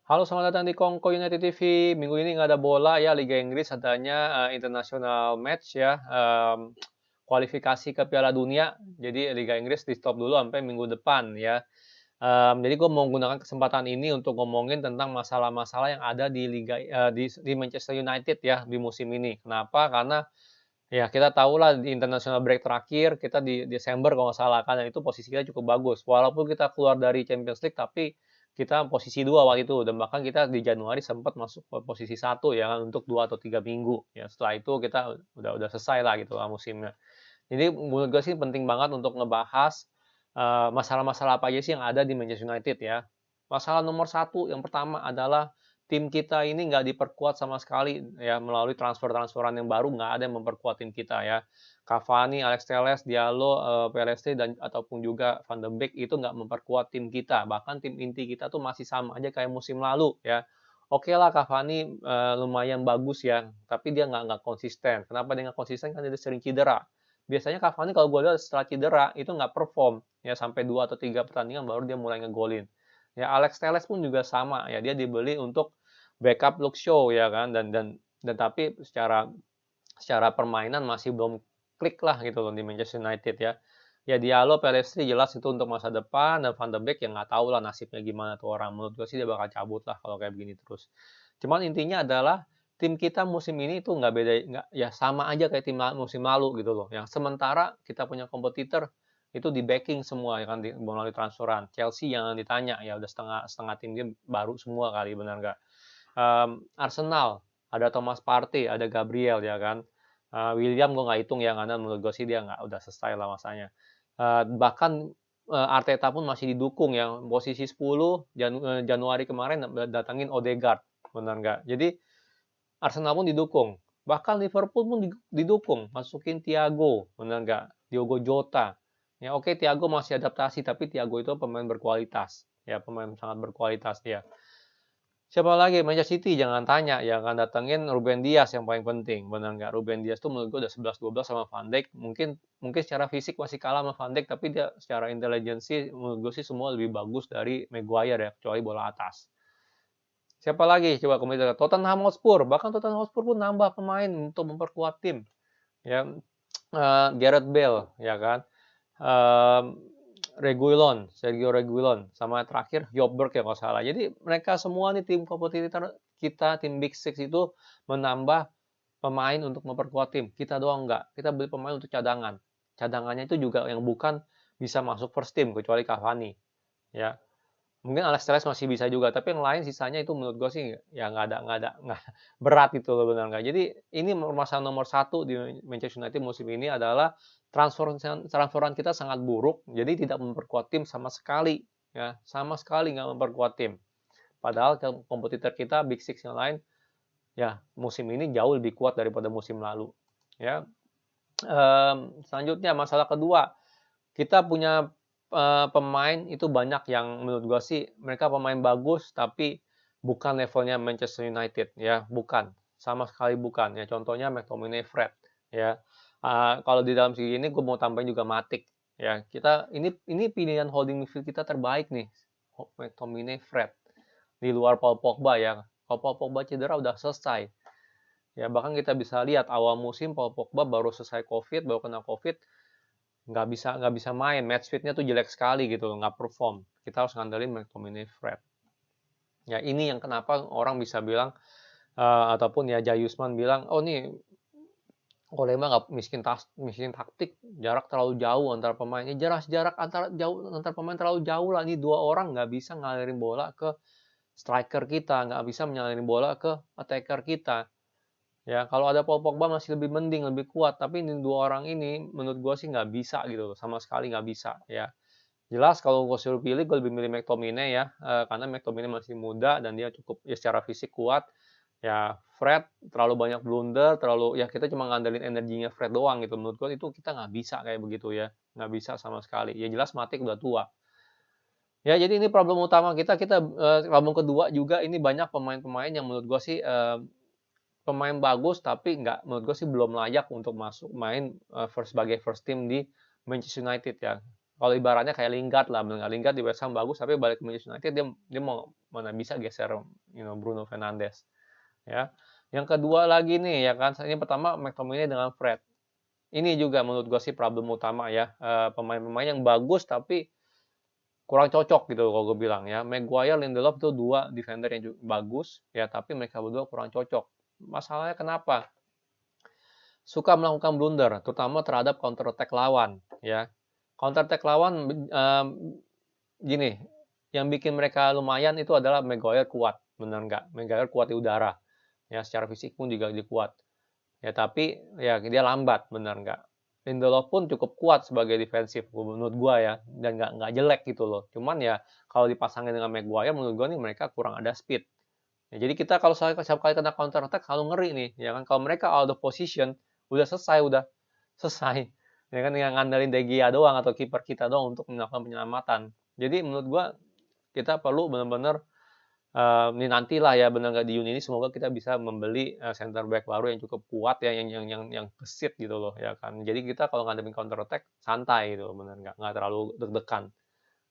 Halo, selamat datang di Kongko United TV. Minggu ini nggak ada bola ya, Liga Inggris adanya international match ya, kualifikasi ke Piala Dunia. Jadi Liga Inggris di stop dulu sampai minggu depan ya. Jadi gue mau menggunakan kesempatan ini untuk ngomongin tentang masalah-masalah yang ada di di Manchester United ya di musim ini. Kenapa? Karena ya kita tahu lah di international break terakhir kita di Desember kalau nggak salah kan, dan itu posisi kita cukup bagus. Walaupun kita keluar dari Champions League tapi kita posisi 2 waktu itu, dan bahkan kita di Januari sempat masuk ke posisi 1 ya kan untuk 2 atau 3 minggu. Ya setelah itu kita udah selesai lah gitu lah musimnya. Jadi menurut gue sih penting banget untuk ngebahas masalah-masalah apa aja sih yang ada di Manchester United ya. Masalah nomor satu yang pertama adalah tim kita ini nggak diperkuat sama sekali ya, melalui transfer-transferan yang baru nggak ada yang memperkuat tim kita ya. Cavani, Alex Telles, Diallo, PLST dan ataupun juga Van de Beek itu nggak memperkuat tim kita. Bahkan tim inti kita tuh masih sama aja kayak musim lalu ya. Oke lah Cavani lumayan bagus ya, tapi dia nggak konsisten. Kenapa dia nggak konsisten? Kan dia sering cedera. Biasanya Cavani kalau gue lihat setelah cedera itu nggak perform ya, sampai 2 atau 3 pertandingan baru dia mulai ngegolin. Ya Alex Telles pun juga sama ya, dia dibeli untuk backup Luke Shaw ya kan, dan tapi secara secara permainan masih belum klik lah gitu loh di Manchester United ya. Ya Diallo, Pelestri jelas itu untuk masa depan, dan Van de Beek yang nggak tahu lah nasibnya gimana tuh orang. Menurut gue sih dia bakal cabut lah kalau kayak begini terus. Cuman intinya adalah tim kita musim ini tuh nggak beda, nggak ya sama aja kayak tim musim lalu gitu loh. Yang sementara kita punya kompetitor itu di backing semua ya kan, melalui transferan. Chelsea jangan ditanya ya, udah setengah setengah tim dia baru semua kali, benar nggak? Arsenal ada Thomas Partey, ada Gabriel ya kan. William gue nggak hitung ya, karena menurut gue sih dia nggak udah selesai lah masanya. Bahkan Arteta pun masih didukung ya, posisi 10 Januari kemarin datangin Odegaard, benar nggak? Jadi Arsenal pun didukung, bahkan Liverpool pun didukung, masukin Thiago, benar nggak? Diogo Jota. Ya oke, Thiago masih adaptasi, tapi Thiago itu pemain berkualitas, ya pemain sangat berkualitas dia. Siapa lagi? Manchester City jangan tanya, yang akan datengin Ruben Dias yang paling penting, benar nggak? Ruben Dias tuh menurut gue udah 11-12 sama Van Dijk. Mungkin mungkin secara fisik masih kalah sama Van Dijk, tapi dia secara intelijensi menurut gue sih semua lebih bagus dari Maguire ya, kecuali bola atas. Siapa lagi? Coba komentar. Tottenham Hotspur, bahkan Tottenham Hotspur pun nambah pemain untuk memperkuat tim. Ya, Gareth Bale, ya kan? Um, Reguilon, Sergio Reguilon, sama terakhir Jobberg ya kalau salah. Jadi mereka semua nih tim kompetitor kita, tim Big Six itu menambah pemain untuk memperkuat tim. Kita doang enggak. Kita beli pemain untuk cadangan. Cadangannya itu juga yang bukan bisa masuk first team kecuali Cavani. Ya, mungkin Alex Telles masih bisa juga, tapi yang lain sisanya itu menurut gue sih ya nggak berat itu loh, benar nggak. Jadi ini masalah nomor satu di Manchester United musim ini adalah transferan kita sangat buruk, jadi tidak memperkuat tim sama sekali ya, sama sekali nggak memperkuat tim. Padahal kompetitor kita Big Six yang lain ya musim ini jauh lebih kuat daripada musim lalu ya. Selanjutnya masalah kedua, kita punya pemain itu banyak yang menurut gue sih mereka pemain bagus, tapi bukan levelnya Manchester United ya, bukan, sama sekali bukan ya. Contohnya McTominay, Fred ya. Kalau di dalam segi ini gue mau tambahin juga Matic ya. Kita ini pilihan holding midfield kita terbaik nih, McTominay, Fred, di luar Paul Pogba ya. Kalau Paul Pogba cedera udah selesai ya. Bahkan kita bisa lihat awal musim Paul Pogba baru selesai COVID, baru kena COVID, nggak bisa main, match fitnya tuh jelek sekali gitu loh, nggak perform. Kita harus ngandelin McTominay, Fred. Ya ini yang kenapa orang bisa bilang ataupun ya Jayusman bilang, oh nih Olema nggak miskin taktik, jarak terlalu jauh antar pemainnya. Jarak antar pemain terlalu jauh lah. Ini dua orang nggak bisa ngalirin bola ke striker kita, nggak bisa menyalirin bola ke attacker kita. Ya, kalau ada Paul Pogba masih lebih mending, lebih kuat. Tapi ini dua orang ini menurut gue sih nggak bisa gitu, sama sekali nggak bisa ya. Jelas kalau gue suruh pilih, gue lebih milih McTominay ya, karena McTominay masih muda dan dia cukup ya secara fisik kuat. Ya, Fred terlalu banyak blunder, terlalu ya kita cuma ngandelin energinya Fred doang gitu. Menurut gue itu kita nggak bisa kayak begitu ya, nggak bisa sama sekali. Ya jelas Matic udah tua. Ya jadi ini problem utama kita. Problem kedua juga ini banyak pemain-pemain yang menurut gue sih pemain bagus, tapi nggak, menurut gue sih belum layak untuk masuk main sebagai first team di Manchester United ya. Kalau ibaratnya kayak Lingard lah, bener nggak, Lingard di West Ham bagus, tapi balik ke Manchester United dia mau mana bisa geser, Bruno Fernandes, ya. Yang kedua lagi nih, ya kan, ini pertama McTominay dengan Fred. Ini juga menurut gue sih problem utama ya, pemain-pemain yang bagus tapi kurang cocok gitu kalau gue bilang ya. Maguire, Lindelof itu dua defender yang bagus ya, tapi mereka berdua kurang cocok. Masalahnya kenapa? Suka melakukan blunder, terutama terhadap counter attack lawan ya. Counter attack lawan gini, yang bikin mereka lumayan itu adalah Maguire kuat, benar nggak? Maguire kuat di udara, ya secara fisik pun juga dia kuat. Ya tapi ya dia lambat, benar nggak? Lindelof pun cukup kuat sebagai defensif menurut gua ya, dan nggak jelek gitu loh. Cuman ya kalau dipasangin dengan Maguire, menurut gua nih mereka kurang ada speed. Ya, jadi kita kalau setiap kali kena counter attack selalu ngeri nih, ya kan? Kalau mereka out of position, udah selesai. Ya kan, yang ngandelin De Gea doang atau kiper kita doang untuk melakukan penyelamatan. Jadi menurut gua kita perlu benar-benar ini nantilah ya, benar nggak di Juni ini semoga kita bisa membeli center back baru yang cukup kuat ya, yang gesit gitu loh ya kan. Jadi kita kalau ngadepin counter attack santai gitu, benar nggak terlalu deg-degan.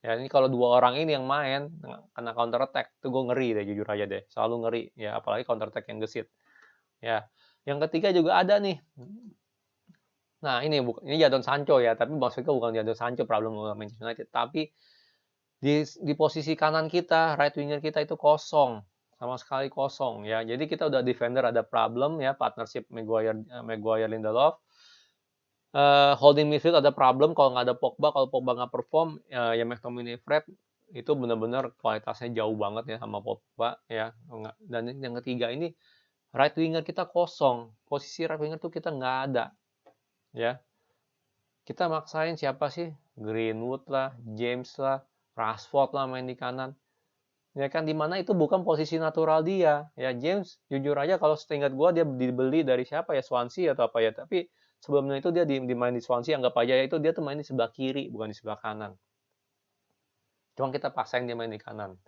Ya ini kalau dua orang ini yang main kena counter attack tuh gue ngeri deh, jujur aja deh, selalu ngeri ya, apalagi counter attack yang gesit ya. Yang ketiga juga ada nih. Nah ini Jadon Sancho ya, tapi maksudnya bukan Jadon Sancho problem Manchester United, tapi di posisi kanan kita, right winger kita itu kosong, sama sekali kosong ya. Jadi kita udah defender ada problem ya, partnership Maguire Lindelof. Holding midfield ada problem kalau nggak ada Pogba, kalau Pogba nggak perform ya McTominay, Fred itu benar-benar kualitasnya jauh banget ya sama Pogba ya. Dan yang ketiga ini right winger kita kosong, posisi right winger tuh kita nggak ada ya. Kita maksain siapa sih? Greenwood lah, James lah, Rashford lah main di kanan. Ya kan, dimana itu bukan posisi natural dia. Ya James, jujur aja kalau seingat gue dia dibeli dari siapa ya, Swansea atau apa ya. Tapi sebelumnya itu dia dimain di Swansea, anggap aja itu dia tuh main di sebelah kiri, bukan di sebelah kanan. Cuma kita paksain dia main di kanan.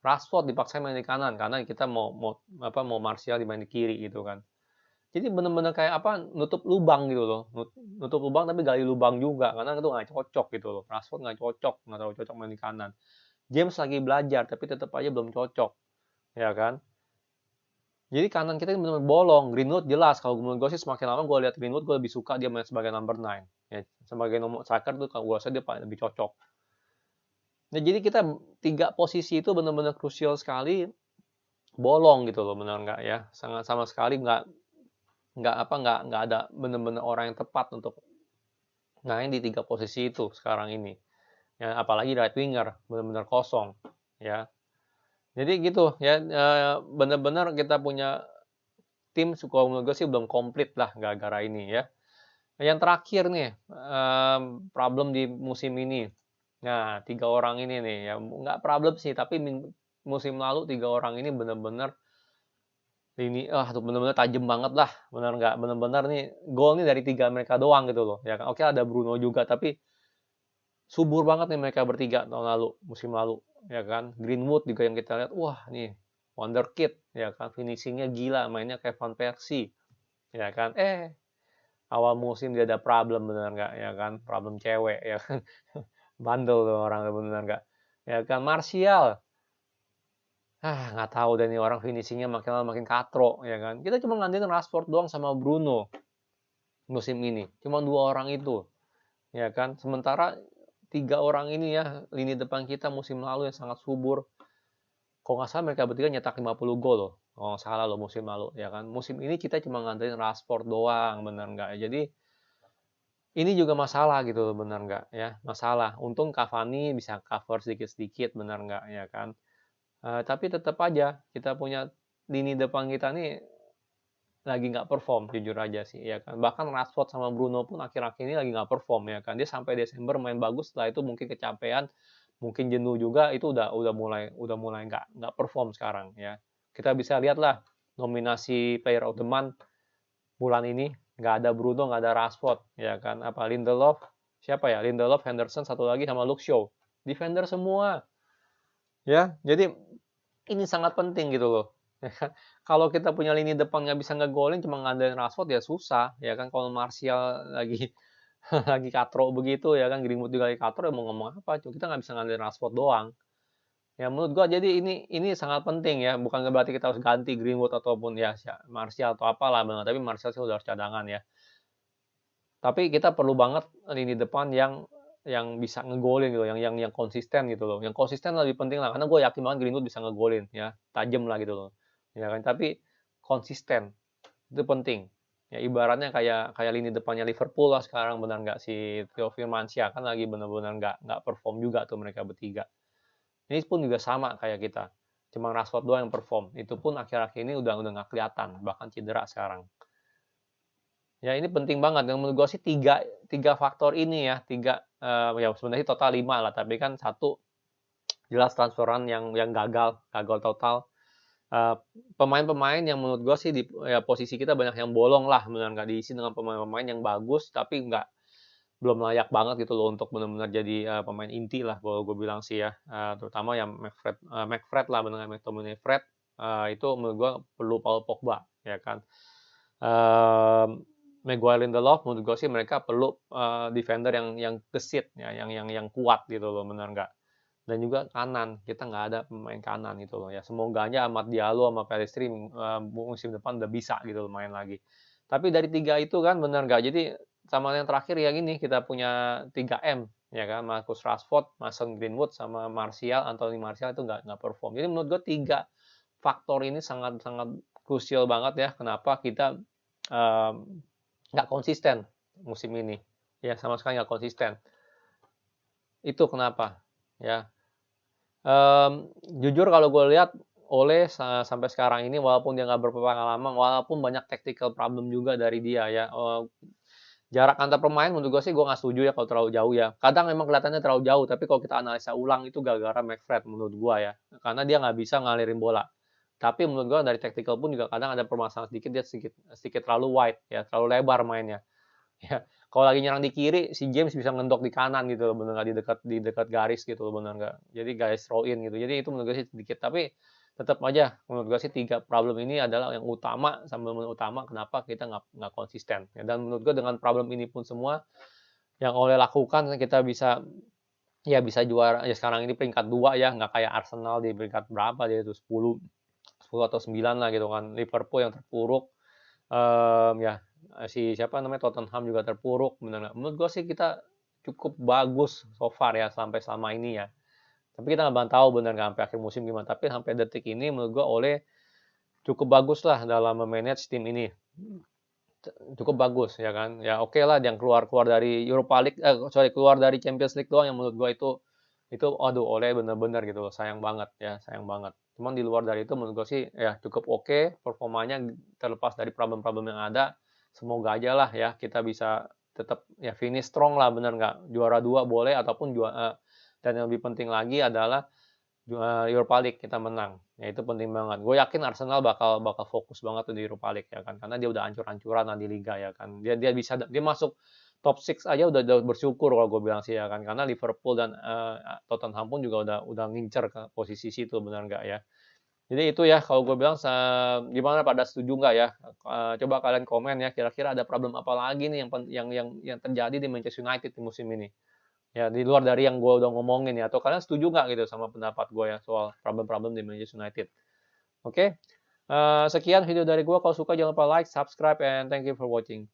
Rashford dipaksain main di kanan karena kita mau Martial dimain di kiri gitu kan. Jadi bener-bener kayak nutup lubang gitu loh, nutup lubang tapi gali lubang juga karena itu nggak cocok gitu loh. Rashford nggak terlalu cocok main di kanan. James lagi belajar tapi tetap aja belum cocok, ya kan? Jadi kanan kita ini benar-benar bolong. Greenwood jelas, kalau menurut gue sih semakin lama gue lihat Greenwood, gue lebih suka dia main sebagai number 9. Ya, sebagai nomor striker tuh kalau gue rasa dia lebih cocok. Nah, jadi kita 3 posisi itu benar-benar krusial sekali, bolong gitu loh, benar nggak ya? Sangat sama sekali nggak ada benar-benar orang yang tepat untuk main di 3 posisi itu sekarang ini. Ya, apalagi right winger benar-benar kosong, ya. Jadi gitu ya, benar-benar kita punya tim menurut gue sih belum komplit lah gara-gara ini ya. Yang terakhir nih, problem di musim ini. Nah, 3 orang ini nih ya, nggak problem sih, tapi musim lalu 3 orang ini benar-benar tuh benar-benar tajam banget lah, benar nggak? Benar-benar nih gol nih dari 3 mereka doang gitu loh, ya kan. Oke ada Bruno juga, tapi subur banget nih mereka bertiga musim lalu, ya kan. Greenwood juga yang kita lihat, wah nih wonderkid, ya kan. Finishingnya gila, mainnya kayak Van Persie, ya kan. Awal musim dia ada problem, bener nggak, ya kan. Problem cewek, ya kan. Bandel tuh orang, bener nggak. Ya kan, Martial. Nggak tahu deh nih orang finishingnya makin lama makin katro, ya kan. Kita cuma ngandelin Rashford doang sama Bruno musim ini. Cuma 2 orang itu, ya kan. Sementara 3 orang ini ya, lini depan kita musim lalu yang sangat subur. Kalau nggak salah mereka bertiga nyetak 50 gol loh. Kalau nggak salah loh musim lalu, ya kan. Musim ini kita cuma ngandelin Rashford doang, bener nggak. Jadi ini juga masalah gitu, bener nggak ya. Masalah. Untung Cavani bisa cover sedikit-sedikit, bener nggak ya kan. Tapi tetap aja kita punya lini depan kita nih lagi nggak perform, jujur aja sih ya kan. Bahkan Rashford sama Bruno pun akhir-akhir ini lagi nggak perform ya kan. Dia sampai Desember main bagus, setelah itu mungkin kecapean, mungkin jenuh juga, itu udah mulai nggak perform sekarang ya. Kita bisa lihat lah nominasi Player of the Month bulan ini nggak ada Bruno, nggak ada Rashford ya kan. Apa Lindelof, siapa ya, Lindelof, Henderson, satu lagi sama Luke Shaw, defender semua ya. Jadi ini sangat penting gitu loh. Kalau kita punya lini depan nggak bisa ngegolin, cuma ngandelin Rashford ya susah, ya kan. Kalau Martial lagi lagi katro begitu ya kan, Greenwood juga lagi katro, ya mau ngomong apa, kita nggak bisa ngandelin Rashford doang. Ya menurut gua jadi ini sangat penting ya, bukan berarti kita harus ganti Greenwood ataupun ya Martial atau apalah, tapi Martial sih udah harus cadangan ya. Tapi kita perlu banget lini depan yang bisa ngegolin gitu, yang konsisten gitu loh. Yang konsisten lebih penting lah, karena gue yakin banget Greenwood bisa ngegolin ya, tajam lah gitu loh. Ya kan, tapi konsisten itu penting. Ya ibaratnya kayak lini depannya Liverpool lah sekarang, benar nggak, si Theo Firmansyah kan lagi benar-benar nggak perform juga tuh mereka bertiga. Ini pun juga sama kayak kita. Cuma Rashford doang yang perform. Itu pun akhir-akhir ini udah nggak kelihatan, bahkan cedera sekarang. Ya ini penting banget. Yang menurut gue sih tiga faktor ini ya, ya sebenarnya total 5 lah, tapi kan satu jelas transferan yang gagal total. Pemain-pemain yang menurut gue sih di ya, posisi kita banyak yang bolong lah, benar nggak diisi dengan pemain-pemain yang bagus, tapi belum layak banget gitu loh untuk benar-benar jadi pemain inti lah, kalau gue bilang sih ya. Terutama yang McFred lah, benar McTominay Fred, itu menurut gue perlu Paul Pogba ya kan. Maguire, Lindelof, menurut gue sih mereka perlu defender yang gesit ya, yang kuat gitu loh, benar nggak. Dan juga kanan, kita nggak ada pemain kanan gitu loh ya. Semoga aja Amad Diallo sama Pellistri musim depan udah bisa gitu loh main lagi. Tapi dari tiga itu kan benar nggak. Jadi sama yang terakhir ya gini, kita punya 3M ya kan, Marcus Rashford, Mason Greenwood sama Anthony Martial itu nggak perform. Jadi menurut gue tiga faktor ini sangat sangat krusial banget ya. Kenapa kita nggak konsisten musim ini ya, sama sekali nggak konsisten. Itu kenapa ya. Jujur kalau gue lihat Ole sampai sekarang ini, walaupun dia nggak berpengalaman, walaupun banyak tactical problem juga dari dia ya, jarak antar pemain menurut gue sih gue nggak setuju ya kalau terlalu jauh ya. Kadang memang kelihatannya terlalu jauh, tapi kalau kita analisa ulang itu gara-gara McFred menurut gue ya, karena dia nggak bisa ngalirin bola. Tapi menurut gue dari tactical pun juga kadang ada permasalahan sedikit, dia sedikit terlalu wide ya, terlalu lebar mainnya. Ya, kalau lagi nyerang di kiri, si James bisa ngendok di kanan gitu loh, bener nggak, di dekat garis gitu loh, bener nggak. Jadi guys throw in gitu. Jadi itu menurut gue sih sedikit, tapi tetap aja menurut gue sih tiga problem ini adalah yang utama, kenapa kita nggak konsisten. Ya, dan menurut gue dengan problem ini pun semua yang oleh lakukan, kita bisa juara ya sekarang ini peringkat 2 ya, nggak kayak Arsenal di peringkat berapa dia itu 10 atau 9 lah gitu kan. Liverpool yang terpuruk, ya siapa namanya, Tottenham juga terpuruk, benar. Menurut gue sih kita cukup bagus so far ya selama ini ya. Tapi kita nggak tahu benar nggak sampai akhir musim gimana. Tapi sampai detik ini menurut gue Ole cukup bagus lah dalam memanage tim ini. Cukup bagus ya kan. Ya oke lah, yang keluar dari Europa League, keluar dari Champions League doang yang menurut gue itu aduh, Ole bener-bener gitu loh, sayang banget ya, sayang banget. Cuman di luar dari itu menurut gue sih ya cukup oke performanya, terlepas dari problem-problem yang ada. Semoga aja lah ya kita bisa tetap ya finish strong lah, bener nggak, juara 2 boleh, ataupun dan yang lebih penting lagi adalah Europa League kita menang. Ya itu penting banget. Gue yakin Arsenal bakal fokus banget tuh di Europa League ya kan, karena dia udah hancur-hancuran di liga ya kan. Dia masuk top 6 aja udah bersyukur kalau gue bilang sih ya kan, karena Liverpool dan Tottenham pun juga udah ngincer ke posisi situ, benar nggak ya. Jadi itu ya kalau gue bilang, gimana, pada setuju nggak ya? Coba kalian komen ya, kira-kira ada problem apa lagi nih yang terjadi di Manchester United di musim ini. Ya di luar dari yang gue udah ngomongin ya, atau kalian setuju nggak gitu sama pendapat gue ya soal problem-problem di Manchester United. Oke, sekian video dari gue. Kalau suka jangan lupa like, subscribe, and thank you for watching.